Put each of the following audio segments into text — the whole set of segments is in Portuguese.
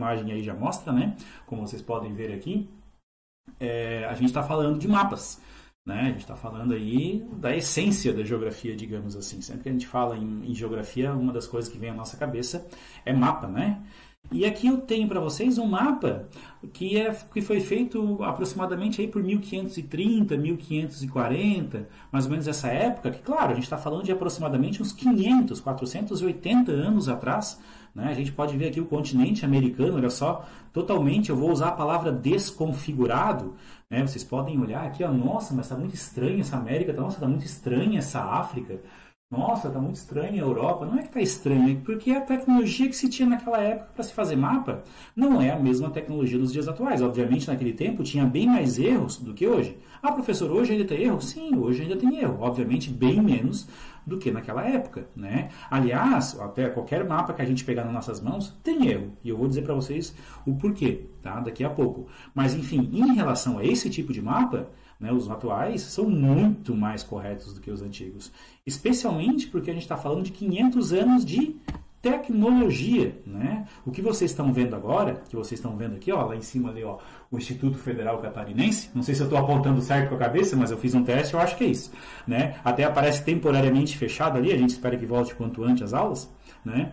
imagem aí já mostra, né? Como vocês podem ver aqui, a gente está falando de mapas. Né? A gente está falando aí da essência da geografia, digamos assim. Sempre que a gente fala em geografia, uma das coisas que vem à nossa cabeça é mapa, né? E aqui eu tenho para vocês um mapa que foi feito aproximadamente aí por 1530, 1540, mais ou menos essa época, que claro, a gente está falando de aproximadamente uns 500, 480 anos atrás, né? A gente pode ver aqui o continente americano, olha só, totalmente, eu vou usar a palavra desconfigurado, né? Vocês podem olhar aqui, ó, nossa, mas está muito estranha essa América, nossa, está muito estranha essa África, nossa, está muito estranha a Europa. Não é que está estranho, é porque a tecnologia que se tinha naquela época para se fazer mapa não é a mesma tecnologia dos dias atuais. Obviamente, naquele tempo tinha bem mais erros do que hoje. Ah, professor, hoje ainda tem erro? Sim, hoje ainda tem erro. Obviamente, bem menos do que naquela época, né? Aliás, até qualquer mapa que a gente pegar nas nossas mãos tem erro. E eu vou dizer para vocês o porquê, tá? Daqui a pouco. Mas, enfim, em relação a esse tipo de mapa, né, os atuais são muito mais corretos do que os antigos. Especialmente porque a gente está falando de 500 anos de tecnologia, né? O que vocês estão vendo agora, que vocês estão vendo aqui, ó, lá em cima ali, ó, o Instituto Federal Catarinense, não sei se eu estou apontando certo com a cabeça, mas eu fiz um teste, eu acho que é isso, né? Até aparece temporariamente fechado ali, a gente espera que volte quanto antes as aulas, né?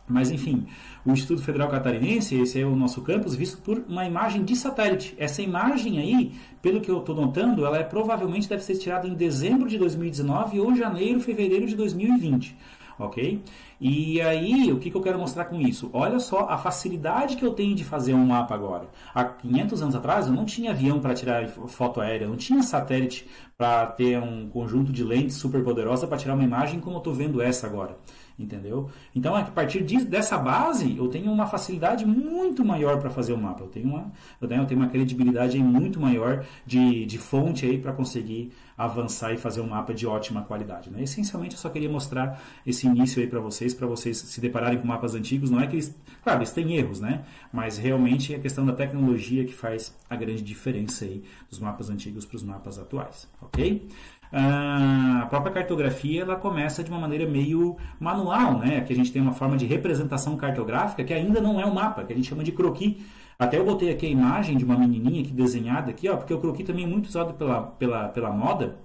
Mas, enfim, o Instituto Federal Catarinense, esse é o nosso campus, visto por uma imagem de satélite. Essa imagem aí, pelo que eu estou notando, ela provavelmente deve ser tirada em dezembro de 2019 ou janeiro, fevereiro de 2020. Ok? E aí, o que eu quero mostrar com isso? Olha só a facilidade que eu tenho de fazer um mapa agora. Há 500 anos atrás, eu não tinha avião para tirar foto aérea, não tinha satélite para ter um conjunto de lentes super poderosa para tirar uma imagem como eu estou vendo essa agora. Entendeu? Então, a partir dessa base, eu tenho uma facilidade muito maior para fazer o mapa. Eu tenho uma credibilidade muito maior de fonte aí para conseguir avançar e fazer um mapa de ótima qualidade. Né? Essencialmente, eu só queria mostrar esse início aí para vocês se depararem com mapas antigos. Não é que claro, eles têm erros, né? Mas realmente é a questão da tecnologia que faz a grande diferença aí dos mapas antigos para os mapas atuais. Ok? A própria cartografia ela começa de uma maneira meio manual, né? Que a gente tem uma forma de representação cartográfica que ainda não é um mapa, que a gente chama de croquis. Até eu botei aqui a imagem de uma menininha aqui desenhada aqui, ó, porque o croquis também é muito usado pela moda.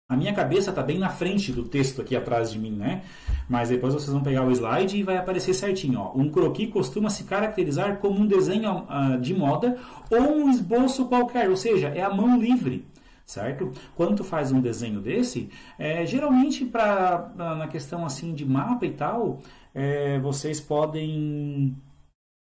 A minha cabeça está bem na frente do texto aqui atrás de mim, né? Mas depois vocês vão pegar o slide e vai aparecer certinho, ó. Um croquis costuma se caracterizar como um desenho de moda ou um esboço qualquer, ou seja, é a mão livre. Certo? Quando tu faz um desenho desse, geralmente na questão assim de mapa e tal, vocês podem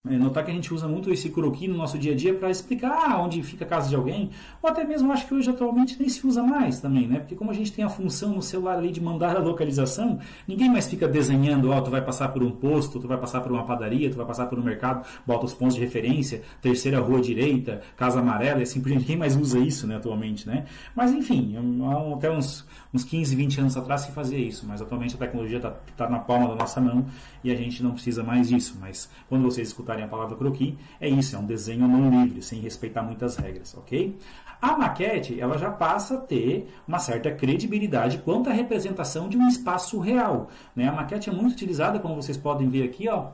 notar que a gente usa muito esse croquis no nosso dia a dia para explicar onde fica a casa de alguém, ou até mesmo acho que hoje atualmente nem se usa mais também, né? Porque como a gente tem a função no celular ali de mandar a localização, ninguém mais fica desenhando, ó, tu vai passar por um posto, tu vai passar por uma padaria, tu vai passar por um mercado, bota os pontos de referência, terceira rua direita, casa amarela e assim por diante. Ninguém mais usa isso, né, atualmente, né? Mas enfim, até uns 15, 20 anos atrás se fazia isso, mas atualmente a tecnologia tá na palma da nossa mão e a gente não precisa mais disso. Mas quando vocês escutarem a palavra croquis, é isso, é um desenho à mão livre, sem respeitar muitas regras, ok? A maquete, ela já passa a ter uma certa credibilidade quanto à representação de um espaço real, né? A maquete é muito utilizada, como vocês podem ver aqui, ó,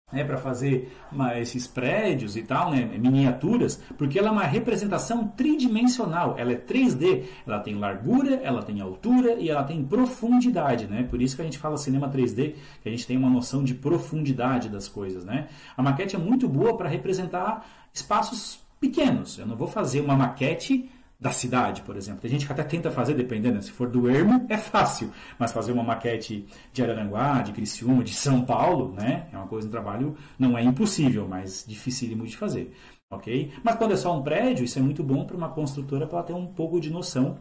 para fazer esses prédios e tal, né, miniaturas, porque ela é uma representação tridimensional, ela é 3D, ela tem largura, ela tem altura e ela tem profundidade, né? Por isso que a gente fala cinema 3D, que a gente tem uma noção de profundidade das coisas, né? A maquete é muito boa para representar espaços pequenos. Eu não vou fazer uma maquete da cidade, por exemplo. Tem gente que até tenta fazer, dependendo, se for do Ermo, é fácil, mas fazer uma maquete de Araranguá, de Criciúma, de São Paulo, né, é uma coisa, um trabalho, não é impossível, mas dificílimo de fazer, ok? Mas quando é só um prédio, isso é muito bom para uma construtora, para ela ter um pouco de noção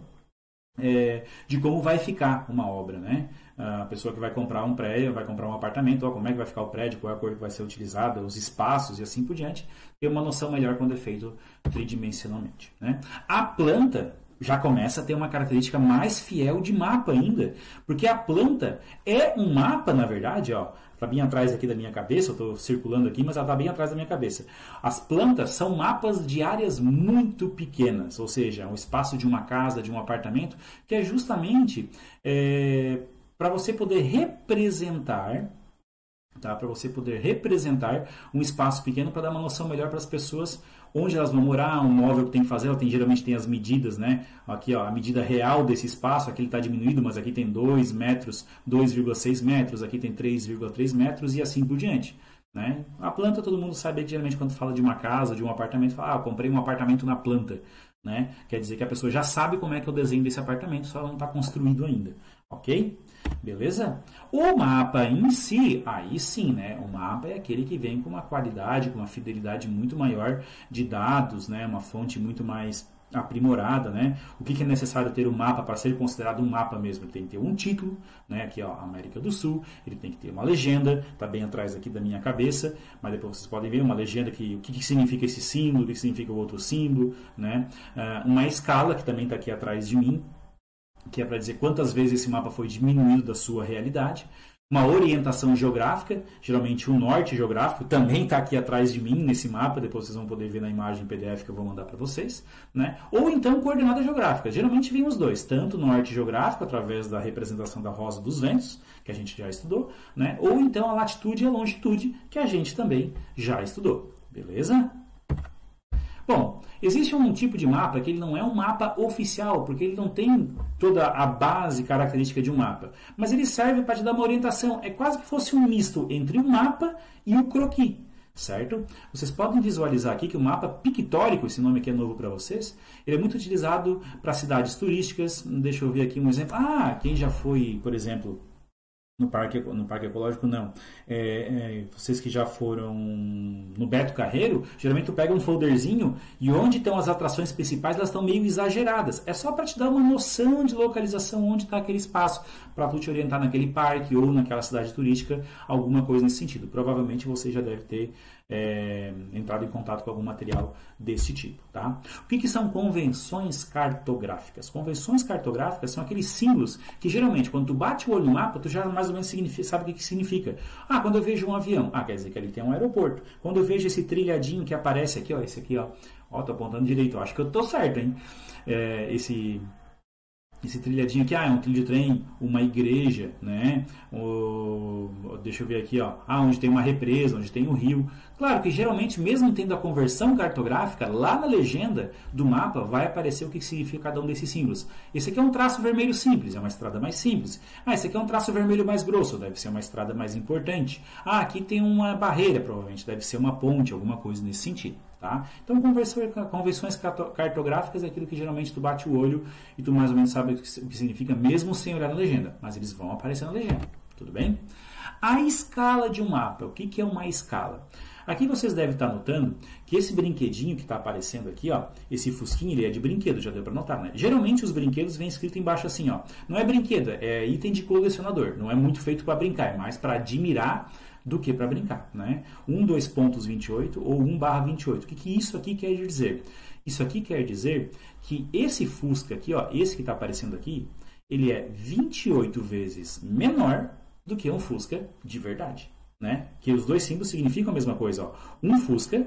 de como vai ficar uma obra, né? A pessoa que vai comprar um prédio, vai comprar um apartamento, ó, como é que vai ficar o prédio, qual é a cor que vai ser utilizada, os espaços e assim por diante, ter uma noção melhor quando é feito tridimensionalmente, né? A planta já começa a ter uma característica mais fiel de mapa ainda, porque a planta é um mapa, na verdade, ó, está bem atrás aqui da minha cabeça, eu estou circulando aqui, mas ela está bem atrás da minha cabeça. As plantas são mapas de áreas muito pequenas, ou seja, um espaço de uma casa, de um apartamento, que é justamente para você poder representar tá? Para você poder representar um espaço pequeno para dar uma noção melhor para as pessoas onde elas vão morar, um móvel que tem que fazer, ela geralmente tem as medidas, né? Aqui, ó, a medida real desse espaço, aqui ele está diminuído, mas aqui tem 2 metros, 2,6 metros, aqui tem 3,3 metros e assim por diante. Né? A planta, todo mundo sabe que geralmente quando fala de uma casa, de um apartamento, fala, eu comprei um apartamento na planta. Né? Quer dizer que a pessoa já sabe como é que é o desenho desse apartamento, só não está construído ainda. Ok? Beleza? O mapa em si, aí sim, né? O mapa é aquele que vem com uma qualidade, com uma fidelidade muito maior de dados, né? Uma fonte muito mais aprimorada, né? O que é necessário ter um mapa para ser considerado um mapa mesmo? Ele tem que ter um título, né? Aqui, ó, América do Sul. Ele tem que ter uma legenda, tá bem atrás aqui da minha cabeça, mas depois vocês podem ver uma legenda que o que significa esse símbolo, o que significa o outro símbolo, né? Uma escala que também está aqui atrás de mim, que é para dizer quantas vezes esse mapa foi diminuído da sua realidade. Uma orientação geográfica, geralmente o norte geográfico, também está aqui atrás de mim nesse mapa, depois vocês vão poder ver na imagem PDF que eu vou mandar para vocês. Né? Ou então coordenada geográfica, geralmente vem os dois, tanto o norte geográfico, através da representação da rosa dos ventos, que a gente já estudou, né? Ou então a latitude e a longitude, que a gente também já estudou. Beleza? Bom, existe um tipo de mapa que ele não é um mapa oficial, porque ele não tem toda a base característica de um mapa, mas ele serve para te dar uma orientação. É quase que fosse um misto entre o mapa e o croquis, certo? Vocês podem visualizar aqui que o mapa pictórico, esse nome aqui é novo para vocês, ele é muito utilizado para cidades turísticas. Deixa eu ver aqui um exemplo. Quem já foi, por exemplo, no parque ecológico, não. Vocês que já foram no Beto Carreiro, geralmente tu pega um folderzinho e onde estão as atrações principais, elas estão meio exageradas. É só para te dar uma noção de localização, onde está aquele espaço, para tu te orientar naquele parque ou naquela cidade turística, alguma coisa nesse sentido. Provavelmente você já deve ter entrado em contato com algum material desse tipo. Tá? O que são convenções cartográficas? Convenções cartográficas são aqueles símbolos que geralmente quando tu bate o olho no mapa, tu já mais ou menos sabe o que significa. Quando eu vejo um avião, quer dizer que ali tem um aeroporto. Quando eu vejo esse trilhadinho que aparece aqui, ó, esse aqui, ó, tô apontando direito, acho que eu tô certo, hein? Esse trilhadinho aqui, é um trilho de trem, uma igreja, né? Deixa eu ver aqui, ó. Onde tem uma represa, onde tem um rio. Claro que geralmente, mesmo tendo a conversão cartográfica, lá na legenda do mapa vai aparecer o que significa cada um desses símbolos. Esse aqui é um traço vermelho simples, é uma estrada mais simples. Esse aqui é um traço vermelho mais grosso, deve ser uma estrada mais importante. Aqui tem uma barreira, provavelmente, deve ser uma ponte, alguma coisa nesse sentido. Tá? Então, convenções cartográficas é aquilo que geralmente tu bate o olho e tu mais ou menos sabe o que significa, mesmo sem olhar na legenda. Mas eles vão aparecer na legenda. Tudo bem? A escala de um mapa. O que é uma escala? Aqui vocês devem estar notando que esse brinquedinho que está aparecendo aqui, ó, esse fusquinho, ele é de brinquedo, já deu para notar, né? Geralmente os brinquedos vêm escrito embaixo assim, ó. Não é brinquedo, é item de colecionador. Não é muito feito para brincar, é mais para admirar do que para brincar, né? 1,2.28 ou 1/28. O que isso aqui quer dizer? Isso aqui quer dizer que esse Fusca aqui, ó, esse que está aparecendo aqui, ele é 28 vezes menor do que um Fusca de verdade, né? Que os dois símbolos significam a mesma coisa, ó. Um Fusca,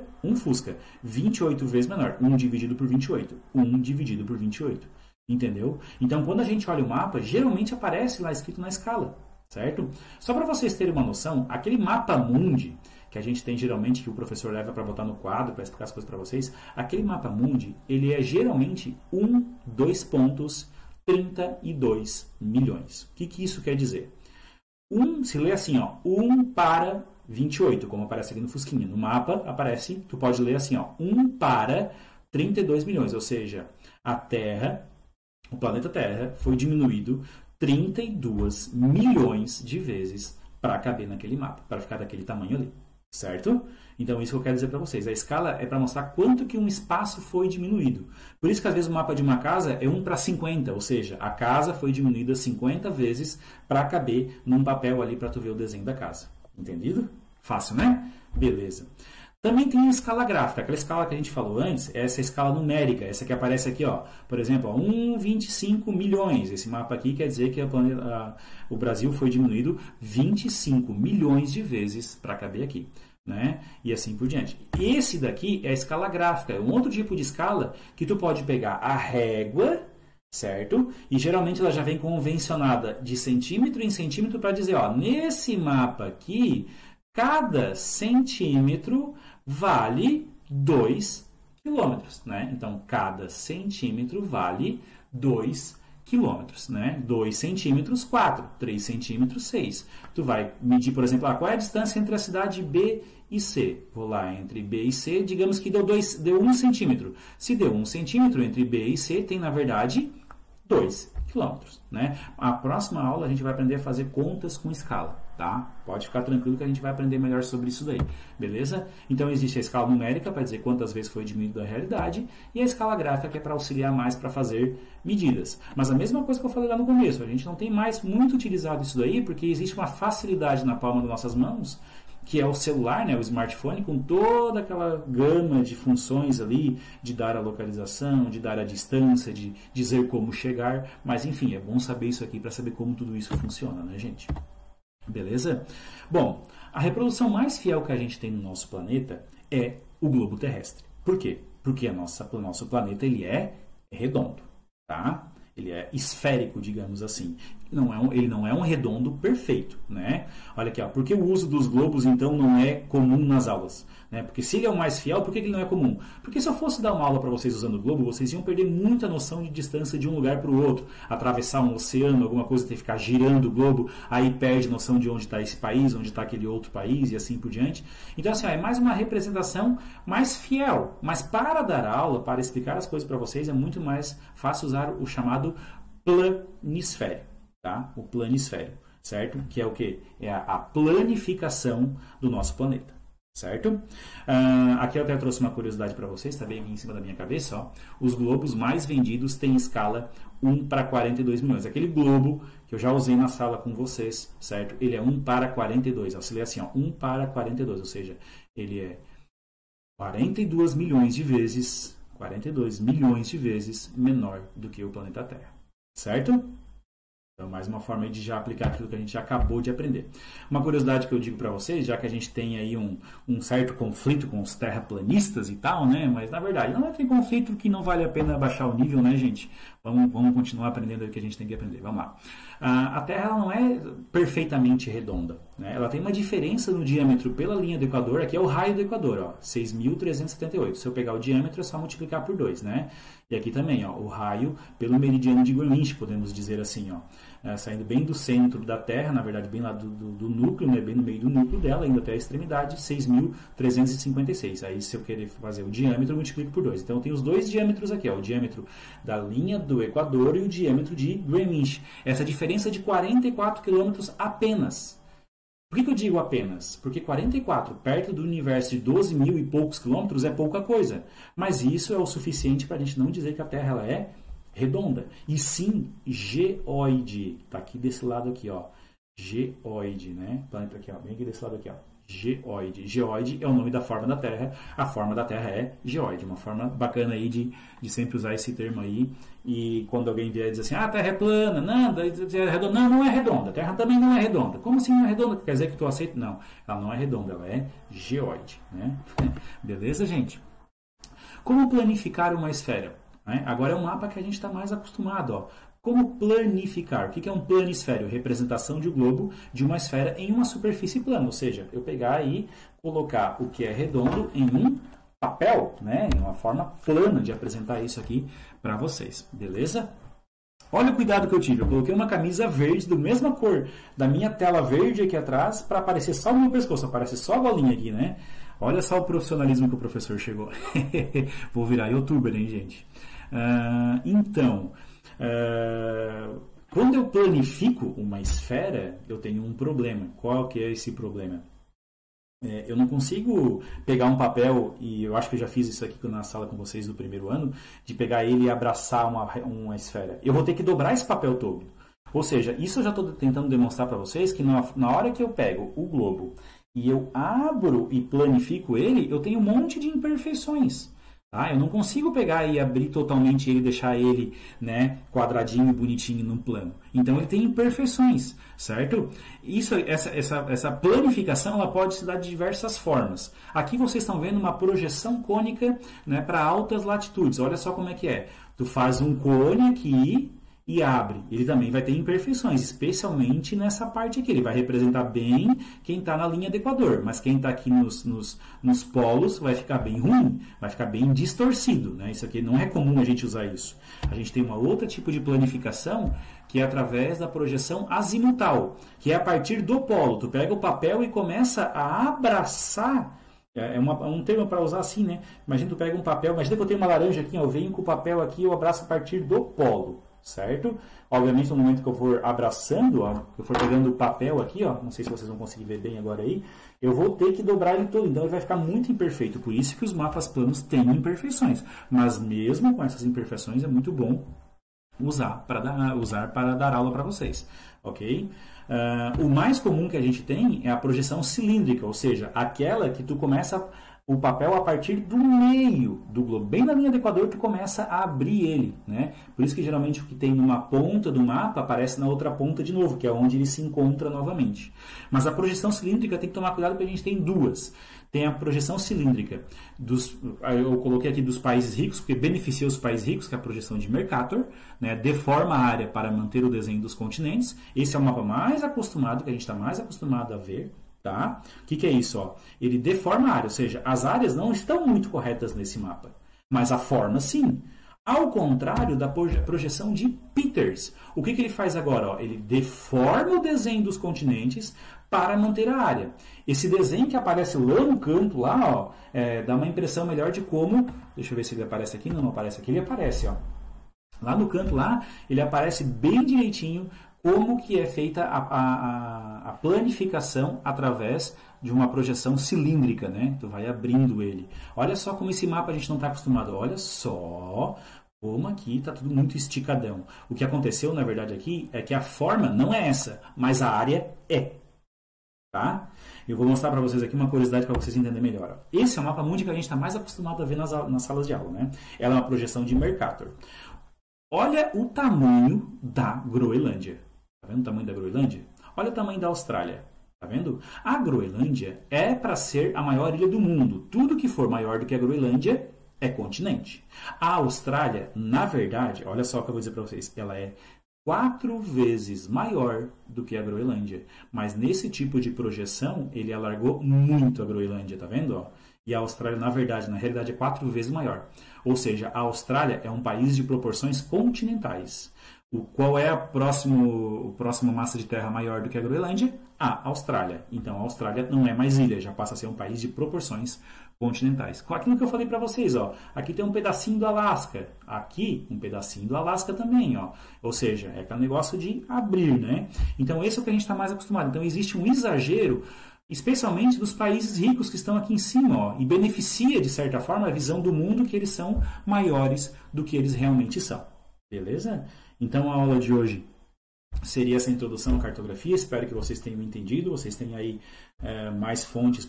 28 vezes menor. 1 dividido por 28. 1 dividido por 28. Entendeu? Então, quando a gente olha o mapa, geralmente aparece lá escrito na escala. Certo? Só para vocês terem uma noção, aquele mapa mundi que a gente tem geralmente, que o professor leva para botar no quadro, para explicar as coisas para vocês, aquele mapa mundi, ele é geralmente 32 milhões. O que isso quer dizer? Se lê assim, ó, 1/28, como aparece aqui no Fusquinha. No mapa aparece, tu pode ler assim, ó, 1/32 milhões, ou seja, a Terra, o planeta Terra, foi diminuído 32 milhões de vezes para caber naquele mapa, para ficar daquele tamanho ali, certo? Então isso que eu quero dizer para vocês, a escala é para mostrar quanto que um espaço foi diminuído. Por isso que às vezes o mapa de uma casa é 1/50, ou seja, a casa foi diminuída 50 vezes para caber num papel ali para tu ver o desenho da casa. Entendido? Fácil, né? Beleza. Também tem a escala gráfica, aquela escala que a gente falou antes, essa escala numérica, essa que aparece aqui, ó, por exemplo, 1/25 milhões. Esse mapa aqui quer dizer que o Brasil foi diminuído 25 milhões de vezes para caber aqui, né? E assim por diante. Esse daqui é a escala gráfica, é um outro tipo de escala que tu pode pegar a régua, certo? E geralmente ela já vem convencionada de centímetro em centímetro para dizer, ó, nesse mapa aqui cada centímetro vale 2 quilômetros, né? Então, cada centímetro vale 2 quilômetros, né? 2 centímetros, 4. 3 centímetros, 6. Tu vai medir, por exemplo, qual é a distância entre a cidade B e C? Vou lá entre B e C, digamos que deu 1 centímetro. Se deu 1 centímetro entre B e C, tem, na verdade, 2 quilômetros, né? A próxima aula a gente vai aprender a fazer contas com escala, tá? Pode ficar tranquilo que a gente vai aprender melhor sobre isso daí, beleza? Então existe a escala numérica para dizer quantas vezes foi diminuído a realidade e a escala gráfica que é para auxiliar mais para fazer medidas. Mas a mesma coisa que eu falei lá no começo, a gente não tem mais muito utilizado isso daí porque existe uma facilidade na palma das nossas mãos, que é o celular, né, o smartphone, com toda aquela gama de funções ali, de dar a localização, de dar a distância, de dizer como chegar, mas enfim, é bom saber isso aqui para saber como tudo isso funciona, né, gente? Beleza? Bom, a reprodução mais fiel que a gente tem no nosso planeta é o globo terrestre. Por quê? Porque o nosso planeta ele é redondo, tá? Ele é esférico, digamos assim. Ele não é um redondo perfeito, né? Olha aqui, ó, por que o uso dos globos, então, não é comum nas aulas? Né? Porque se ele é o mais fiel, por que ele não é comum? Porque se eu fosse dar uma aula para vocês usando o globo, vocês iam perder muita noção de distância de um lugar para o outro. Atravessar um oceano, alguma coisa, ter que ficar girando o globo, aí perde noção de onde está esse país, onde está aquele outro país e assim por diante. Então, assim, ó, é mais uma representação mais fiel. Mas para dar aula, para explicar as coisas para vocês, é muito mais fácil usar o chamado planisfério, tá? O planisfério, certo? Que é o quê? É a planificação do nosso planeta, certo? Aqui eu até trouxe uma curiosidade para vocês, está bem aqui em cima da minha cabeça, ó. Os globos mais vendidos têm escala 1 para 42 milhões. Aquele globo que eu já usei na sala com vocês, certo? Ele é 1 para 42, ó. Se lê assim, ó, 1 para 42, ou seja, ele é 42 milhões de vezes menor do que o planeta Terra, certo? Então, mais uma forma de já aplicar aquilo que a gente já acabou de aprender. Uma curiosidade que eu digo para vocês, já que a gente tem aí um certo conflito com os terraplanistas e tal, né? Mas, na verdade, não é aquele conflito que não vale a pena baixar o nível, né, gente? Vamos continuar aprendendo o que a gente tem que aprender. Vamos lá. A Terra ela não é perfeitamente redonda, né? Ela tem uma diferença no diâmetro pela linha do Equador. Aqui é o raio do Equador, ó, 6.378. Se eu pegar o diâmetro, é só multiplicar por 2, né? E aqui também, ó, o raio pelo meridiano de Greenwich, podemos dizer assim, ó. Saindo bem do centro da Terra, na verdade bem lá do núcleo, né, bem no meio do núcleo dela, indo até a extremidade, 6.356. Aí se eu querer fazer o diâmetro, eu multiplico por 2. Então eu tenho os dois diâmetros aqui, ó, o diâmetro da linha do Equador e o diâmetro de Greenwich. Essa diferença de 44 quilômetros apenas. Por que eu digo apenas? Porque 44, perto do universo de 12 mil e poucos quilômetros, é pouca coisa. Mas isso é o suficiente para a gente não dizer que a Terra ela é redonda, e sim geoide. Tá aqui desse lado aqui, ó. Geoide, né? Planeta aqui, ó, bem aqui desse lado aqui, ó. Geoide. Geoide é o nome da forma da Terra. A forma da Terra é geoide. Uma forma bacana aí de sempre usar esse termo aí. E quando alguém vier dizer assim, a Terra é plana, não, é redonda. Não, não é redonda. A Terra também não é redonda. Como assim não é redonda? Quer dizer que tu aceita? Não, ela não é redonda, ela é geoide, né? Beleza, gente? Como planificar uma esfera? Agora é um mapa que a gente está mais acostumado. Ó. Como planificar? O que é um planisfério? Representação de um globo de uma esfera em uma superfície plana. Ou seja, eu pegar e colocar o que é redondo em um papel, né? Em uma forma plana de apresentar isso aqui para vocês. Beleza? Olha o cuidado que eu tive. Eu coloquei uma camisa verde, do mesma cor da minha tela verde aqui atrás, para aparecer só o meu pescoço. Aparece só a bolinha aqui, né? Olha só o profissionalismo que o professor chegou. Vou virar youtuber, hein, gente? Quando eu planifico uma esfera, eu tenho um problema. Qual que é esse problema? Eu não consigo pegar um papel, e eu acho que eu já fiz isso aqui na sala com vocês do primeiro ano, de pegar ele e abraçar uma esfera. Eu vou ter que dobrar esse papel todo. Ou seja, isso eu já estou tentando demonstrar para vocês que na hora que eu pego o globo e eu abro e planifico ele, eu tenho um monte de imperfeições. Tá? Eu não consigo pegar e abrir totalmente ele e deixar ele, né, quadradinho, bonitinho num plano. Então ele tem imperfeições, certo? Essa planificação ela pode se dar de diversas formas. Aqui vocês estão vendo uma projeção cônica, né, para altas latitudes. Olha só como é que é. Tu faz um cone aqui e abre, ele também vai ter imperfeições, especialmente nessa parte aqui. Ele vai representar bem quem está na linha do Equador, mas quem está aqui nos polos vai ficar bem ruim, vai ficar bem distorcido, né? Isso aqui não é comum a gente usar isso. A gente tem uma outra tipo de planificação que é através da projeção azimutal, que é a partir do polo. Tu pega o papel e começa a abraçar. É um termo para usar assim, né? Imagina tu pega um papel, imagina que eu tenho uma laranja aqui, eu venho com o papel aqui, eu abraço a partir do polo, certo? Obviamente, no momento que eu for abraçando, ó, eu for pegando o papel aqui, ó, não sei se vocês vão conseguir ver bem agora aí, eu vou ter que dobrar ele todo, então ele vai ficar muito imperfeito. Por isso que os mapas planos têm imperfeições. Mas mesmo com essas imperfeições, é muito bom usar para dar aula para vocês, ok? O mais comum que a gente tem é a projeção cilíndrica, ou seja, aquela que tu começa o papel a partir do meio do globo, bem na linha do Equador, tu começa a abrir ele, né? Por isso que geralmente o que tem numa ponta do mapa aparece na outra ponta de novo, que é onde ele se encontra novamente. Mas a projeção cilíndrica tem que tomar cuidado porque a gente tem duas. Tem a projeção cilíndrica eu coloquei aqui dos países ricos, porque beneficia os países ricos, que é a projeção de Mercator, né? Deforma a área para manter o desenho dos continentes. Esse é o mapa mais acostumado, que a gente está mais acostumado a ver. Tá? O que é isso? Ó? Ele deforma a área, ou seja, as áreas não estão muito corretas nesse mapa, mas a forma sim. Ao contrário da projeção de Peters. O que ele faz agora? Ó? Ele deforma o desenho dos continentes para manter a área. Esse desenho que aparece lá no canto, lá, ó, dá uma impressão melhor de como... Deixa eu ver se ele aparece aqui. Não aparece aqui. Ele aparece. Ó. Lá no canto, lá, ele aparece bem direitinho como que é feita a planificação através de uma projeção cilíndrica, né? Tu vai abrindo ele. Olha só como esse mapa a gente não está acostumado. Olha só como aqui está tudo muito esticadão. O que aconteceu, na verdade, aqui é que a forma não é essa, mas a área é. Tá? Eu vou mostrar para vocês aqui uma curiosidade para vocês entenderem melhor. Esse é o mapa mundi que a gente está mais acostumado a ver nas salas de aula, né? Ela é uma projeção de Mercator. Olha o tamanho da Groenlândia. Tá vendo o tamanho da Groenlândia? Olha o tamanho da Austrália. Tá vendo? A Groenlândia é para ser a maior ilha do mundo. Tudo que for maior do que a Groenlândia é continente. A Austrália, na verdade, olha só o que eu vou dizer para vocês, ela é 4 vezes maior do que a Groenlândia. Mas nesse tipo de projeção, ele alargou muito a Groenlândia, tá vendo? Ó? E a Austrália, na verdade, na realidade, é 4 vezes maior. Ou seja, a Austrália é um país de proporções continentais. Qual é a próxima massa de terra maior do que a Groenlândia? A Austrália. Então, a Austrália não é mais ilha, já passa a ser um país de proporções continentais. Com aquilo que eu falei para vocês, ó, aqui tem um pedacinho do Alasca, aqui um pedacinho do Alasca também, ó. Ou seja, é aquele negócio de abrir, né? Então, esse é o que a gente está mais acostumado. Então, existe um exagero, especialmente dos países ricos que estão aqui em cima, ó, e beneficia, de certa forma, a visão do mundo que eles são maiores do que eles realmente são. Beleza? Então, a aula de hoje seria essa introdução à cartografia. Espero que vocês tenham entendido, vocês tenham aí mais fontes